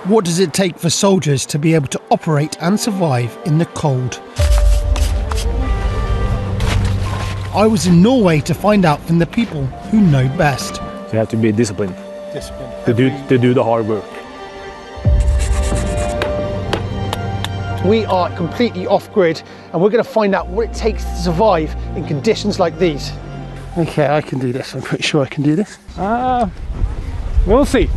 What does it take for soldiers to be able to operate and survive in the cold? I was in Norway to find out from the people who know best. So you have to be disciplined. To do the hard work. We are completely off-grid and we're going to find out what it takes to survive in conditions like these. Okay, I can do this. I'm pretty sure I can do this. We'll see.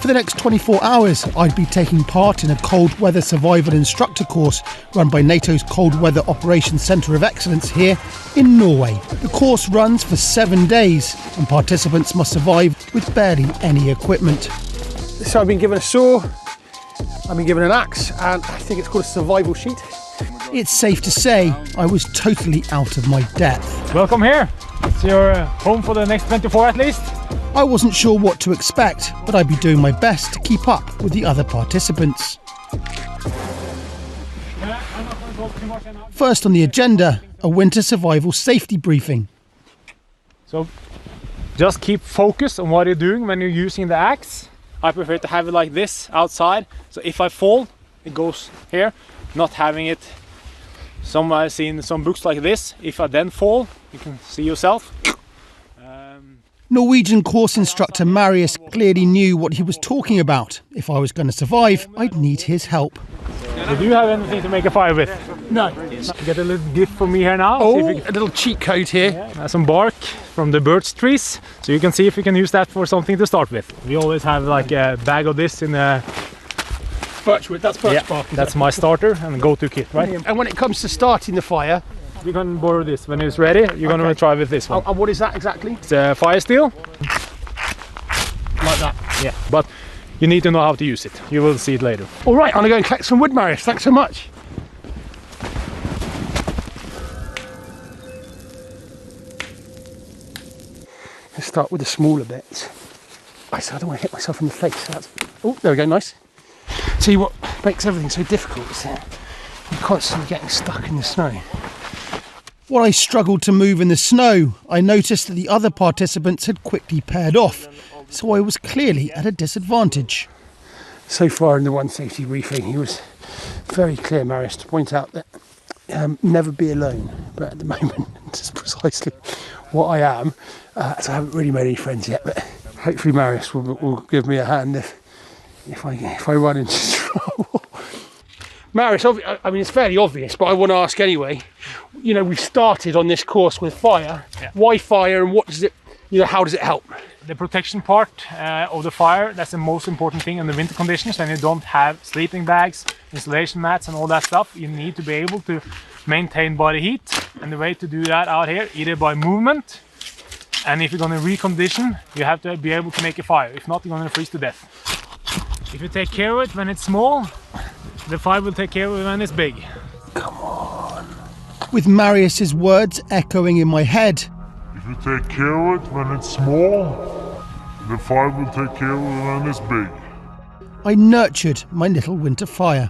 For the next 24 hours, I'd be taking part in a cold weather survival instructor course run by NATO's Cold Weather Operations Centre of Excellence here in Norway. The course runs for 7 days and participants must survive with barely any equipment. So I've been given a saw, I've been given an axe, and I think it's called a survival sheet. It's safe to say I was totally out of my depth. Welcome here. It's your home for the next 24 at least. I wasn't sure what to expect, but I'd be doing my best to keep up with the other participants. First on the agenda, a winter survival safety briefing. So just keep focused on what you're doing when you're using the axe. I prefer to have it like this outside, so if I fall, it goes here, not having it somewhere. I've seen some books like this. If I then fall, you can see yourself. Norwegian course instructor Marius clearly knew what he was talking about. If I was going to survive, I'd need his help. Do you have anything to make a fire with? No. Get a little gift for me here now. Oh, a little cheat code here. Some bark from the birch trees, so you can see if you can use that for something to start with. We always have like a bag of this in a birchwood. That's birch bark. That's my starter and go-to kit, right? And when it comes to starting the fire, you can borrow this when it's ready. You're going to try with this one. And what is that exactly? It's a fire steel. Like that? Yeah, but you need to know how to use it. You will see it later. All right, I'm going to go and collect some wood, Marius. Thanks so much. Let's start with the smaller bits. I don't want to hit myself in the face. Oh, there we go, nice. See what makes everything so difficult is that you're constantly getting stuck in the snow. While I struggled to move in the snow, I noticed that the other participants had quickly paired off, so I was clearly at a disadvantage. So far in the one safety briefing, he was very clear, Marius, to point out that never be alone. But at the moment, it's precisely what I am. So I haven't really made any friends yet, but hopefully Marius will give me a hand if I run into trouble. Marius, I mean, it's fairly obvious, but I want to ask anyway. You know, we started on this course with fire. Yeah. Why fire, and what does it, how does it help? The protection part of the fire, that's the most important thing in the winter conditions. When you don't have sleeping bags, insulation mats and all that stuff, you need to be able to maintain body heat. And the way to do that out here, either by movement, and if you're going to recondition, you have to be able to make a fire. If not, you're going to freeze to death. If you take care of it when it's small, the fire will take care of it when it's big. Come on. With Marius's words echoing in my head. If you take care of it when it's small, the fire will take care of it when it's big. I nurtured my little winter fire.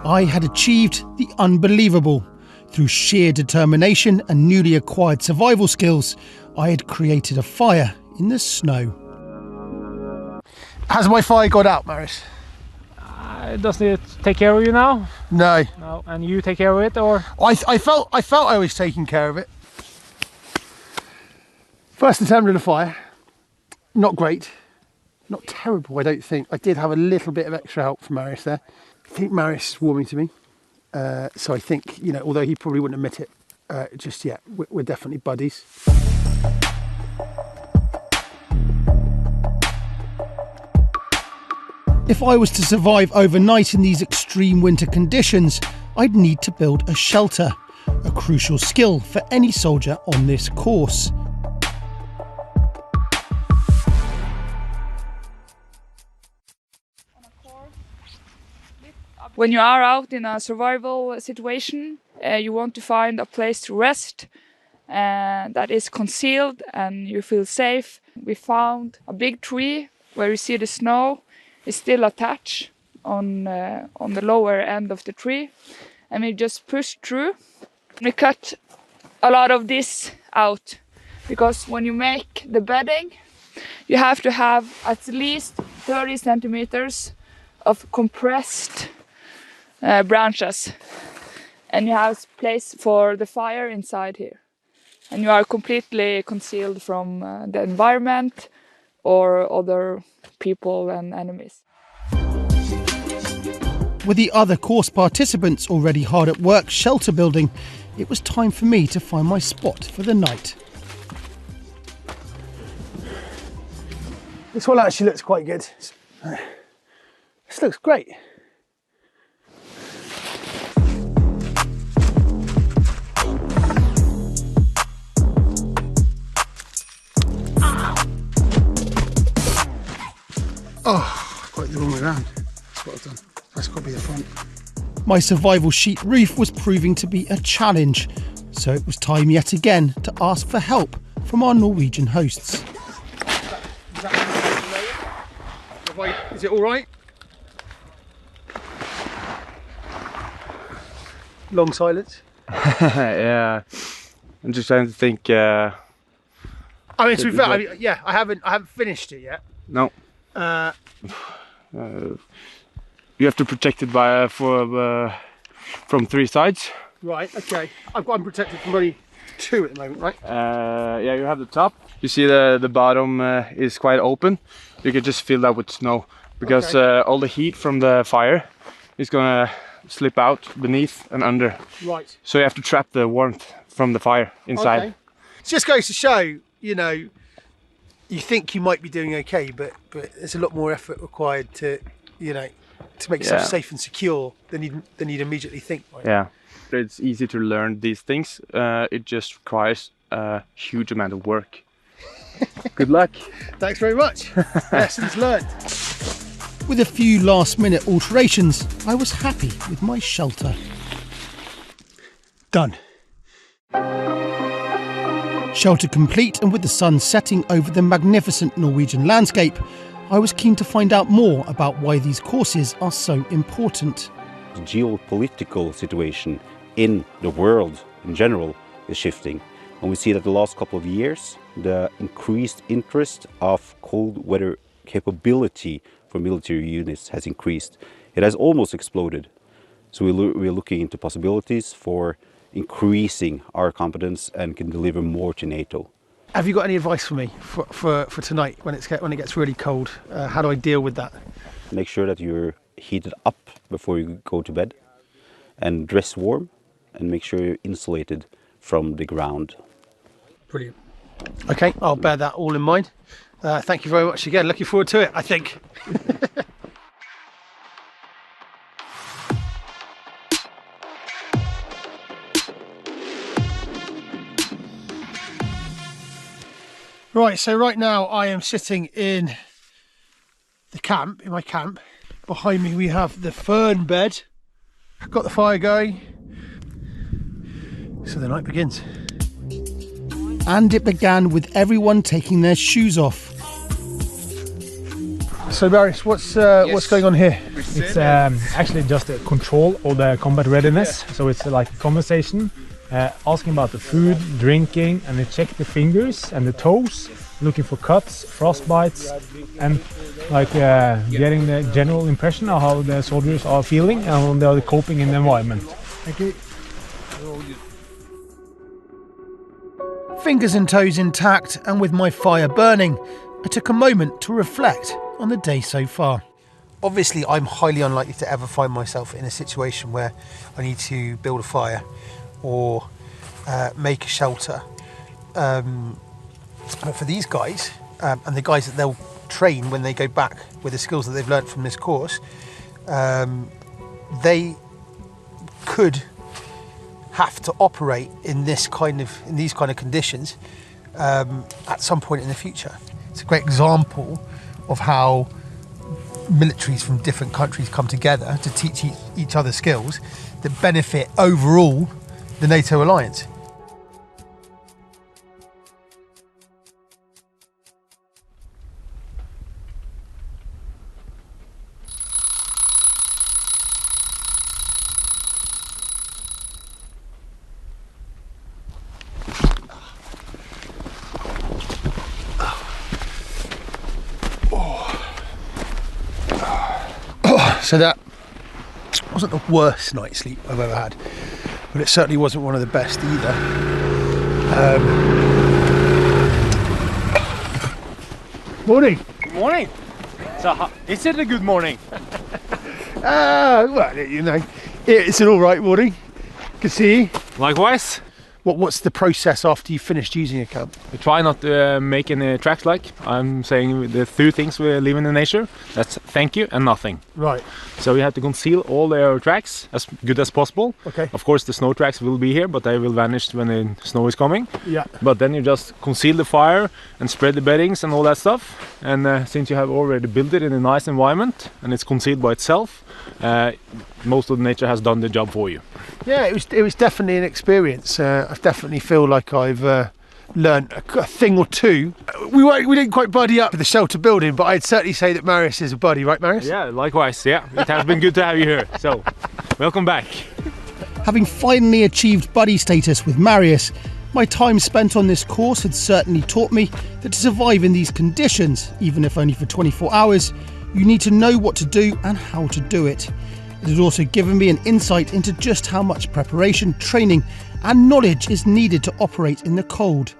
I had achieved the unbelievable. Through sheer determination and newly acquired survival skills, I had created a fire in the snow. Has my fire got out, Marius? Doesn't it take care of you now? No. No. And you take care of it, or? I felt I was taking care of it. First attempt at a fire. Not great. Not terrible, I don't think. I did have a little bit of extra help from Marius there. I think Marius is warming to me. So I think, although he probably wouldn't admit it just yet, we're definitely buddies. If I was to survive overnight in these extreme winter conditions, I'd need to build a shelter, a crucial skill for any soldier on this course. When you are out in a survival situation, you want to find a place to rest that is concealed and you feel safe. We found a big tree where you see the snow is still attached on the lower end of the tree, and we just push through. We cut a lot of this out because when you make the bedding, you have to have at least 30 centimeters of compressed branches, and you have place for the fire inside here, and you are completely concealed from the environment or other people and enemies. With the other course participants already hard at work shelter building, it was time for me to find my spot for the night. This one actually looks quite good. This looks great. Oh, quite the wrong way around. That's what I've done. That's got to be the front. My survival sheet roof was proving to be a challenge, so it was time yet again to ask for help from our Norwegian hosts. Is it all right? Long silence. Yeah, I'm just trying to think. I mean, to be fair, I haven't finished it yet. No. You have to protect it from 3 sides. Right. Okay. I'm protected from only 2 at the moment, right? Yeah, you have the top. You see the bottom is quite open. You can just fill that with snow because all the heat from the fire is gonna slip out beneath and under. Right. So you have to trap the warmth from the fire inside. Okay. It just goes to show, you know, you think you might be doing okay, but there's a lot more effort required to, you know, to make yourself safe and secure than you'd immediately think. Right? Yeah, it's easy to learn these things. It just requires a huge amount of work. Good luck. Thanks very much. Lessons learned. With a few last-minute alterations, I was happy with my shelter. Done. Shelter complete, and with the sun setting over the magnificent Norwegian landscape, I was keen to find out more about why these courses are so important. The geopolitical situation in the world in general is shifting. And we see that the last couple of years, the increased interest of cold weather capability for military units has increased. It has almost exploded. So we're looking into possibilities for increasing our competence and can deliver more to NATO. Have you got any advice for me for tonight when it gets really cold? How do I deal with that? Make sure that you're heated up before you go to bed and dress warm, and make sure you're insulated from the ground. Brilliant. Okay, I'll bear that all in mind. Thank you very much again. Looking forward to it, I think. Right, so right now I am sitting in the camp, in my camp. Behind me we have the fern bed. Got the fire going. So the night begins. And it began with everyone taking their shoes off. So Marius, what's going on here? It's actually just a control of the combat readiness. So it's like a conversation, asking about the food, drinking, and they check the fingers and the toes, looking for cuts, frostbites, and like getting the general impression of how the soldiers are feeling and how they are coping in the environment. Thank you. Fingers and toes intact, and with my fire burning, I took a moment to reflect on the day so far. Obviously, I'm highly unlikely to ever find myself in a situation where I need to build a fire or make a shelter. But for these guys, and the guys that they'll train when they go back with the skills that they've learnt from this course, they could have to operate in these kind of conditions at some point in the future. It's a great example of how militaries from different countries come together to teach each other skills that benefit overall the NATO alliance. So that wasn't the worst night's sleep I've ever had, but it certainly wasn't one of the best either. Morning. Good morning. So, is it a good morning? Well, you know, it's an all right morning. Good to see you. Likewise. What's the process after you've finished using a camp? We try not to make any tracks like. I'm saying the two things we live in the nature. That's thank you and nothing. Right. So we have to conceal all their tracks as good as possible. Okay. Of course the snow tracks will be here, but they will vanish when the snow is coming. Yeah. But then you just conceal the fire and spread the beddings and all that stuff. And since you have already built it in a nice environment and it's concealed by itself, most of the nature has done the job for you. Yeah, it was definitely an experience. I definitely feel like I've learned a thing or two. We didn't quite buddy up with the shelter building, but I'd certainly say that Marius is a buddy, right, Marius? Yeah, likewise. Yeah, it has been good to have you here. So, welcome back. Having finally achieved buddy status with Marius, my time spent on this course had certainly taught me that to survive in these conditions, even if only for 24 hours, you need to know what to do and how to do it. It has also given me an insight into just how much preparation, training and knowledge is needed to operate in the cold.